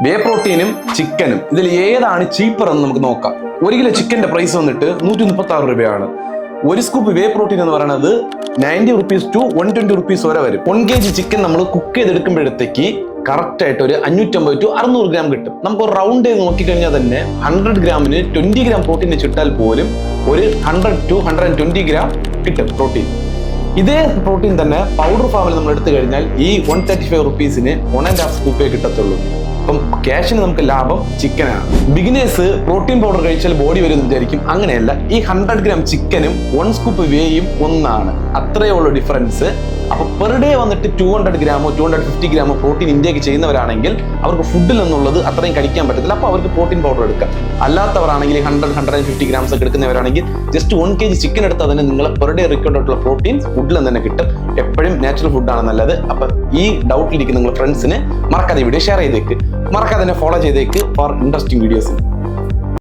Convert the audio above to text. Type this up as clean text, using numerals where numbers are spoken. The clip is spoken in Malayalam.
വേ പ്രോട്ടീനും ചിക്കനും ഇതിൽ ഏതാണ് ചീപ്പർ എന്ന് നമുക്ക് നോക്കാം. 1 കിലോ ചിക്കന്റെ പ്രൈസ് വന്നിട്ട് 136 രൂപയാണ്. 1 സ്കൂപ്പ് വേ പ്രോട്ടീൻ എന്ന് പറയുന്നത് 90 rupees to 120 rupees വരെ വരും. 1 kg ചിക്കൻ നമ്മൾ കുക്ക് ചെയ്തെടുക്കുമ്പോഴത്തേക്ക് കറക്റ്റ് ആയിട്ട് ഒരു 550 to 600 ഗ്രാം കിട്ടും. നമുക്ക് ഒരു റൗണ്ട് ചെയ്ത് നോക്കിക്കഴിഞ്ഞാൽ തന്നെ 100 ഗ്രാമിന് 20 ഗ്രാം പ്രോട്ടീൻ വെച്ചിട്ടാൽ പോലും ഒരു 100 to 120 ഗ്രാം കിട്ടും പ്രോട്ടീൻ. ഇതേ പ്രോട്ടീൻ തന്നെ പൗഡർ ഫാമിൽ നമ്മൾ എടുത്തു കഴിഞ്ഞാൽ ഈ 135 rupeesന് 1.5 സ്കൂപ്പേ കിട്ടത്തുള്ളൂ. അപ്പം ക്യാഷിന് നമുക്ക് ലാഭം ചിക്കനാണ്. ബിഗിനേഴ്സ് പ്രോട്ടീൻ പൗഡർ കഴിച്ചാൽ ബോഡി വരും എന്ന് വിചാരിക്കും. അങ്ങനെയല്ല, ഈ 100 ഗ്രാം ചിക്കനും 1 സ്കൂപ്പ് വേയും ഒന്നാണ്. അത്രയേ ഉള്ളൂ ഡിഫറൻസ്. അപ്പൊ പെർ ഡേ വന്നിട്ട് 200 ഗ്രാമോ 250 ഗ്രാമോ പ്രോട്ടീൻ ഇൻടേക്ക് ചെയ്യുന്നവരാണെങ്കിൽ അവർക്ക് ഫുഡിൽ നിന്നുള്ളത് അത്രയും കഴിക്കാൻ പറ്റത്തില്ല. അപ്പൊ അവർക്ക് പ്രോട്ടീൻ പൗഡർ എടുക്കാം. അല്ലാത്തവരാണെങ്കിൽ 100-150 ഗ്രാംസ് ഒക്കെ എടുക്കുന്നവരാണെങ്കിൽ ജസ്റ്റ് 1 kg ചിക്കൻ എടുത്താൽ തന്നെ നിങ്ങൾ പെർ ഡേ റിക്വയർഡ് ആയിട്ടുള്ള പ്രോട്ടീൻ ഫുഡിൽ നിന്ന് തന്നെ കിട്ടും. എപ്പോഴും നാച്ചുറൽ ഫുഡാണ് നല്ലത്. അപ്പൊ ഈ ഡൗട്ടിലിരിക്കുന്ന നിങ്ങൾ ഫ്രണ്ട്സിന് മറക്കാതെ വീഡിയോ ഷെയർ ചെയ്തേക്ക്, മറക്കാതെ തന്നെ ഫോളോ ചെയ്തേക്ക് ഫോർ ഇൻട്രസ്റ്റിംഗ് വീഡിയോസ്.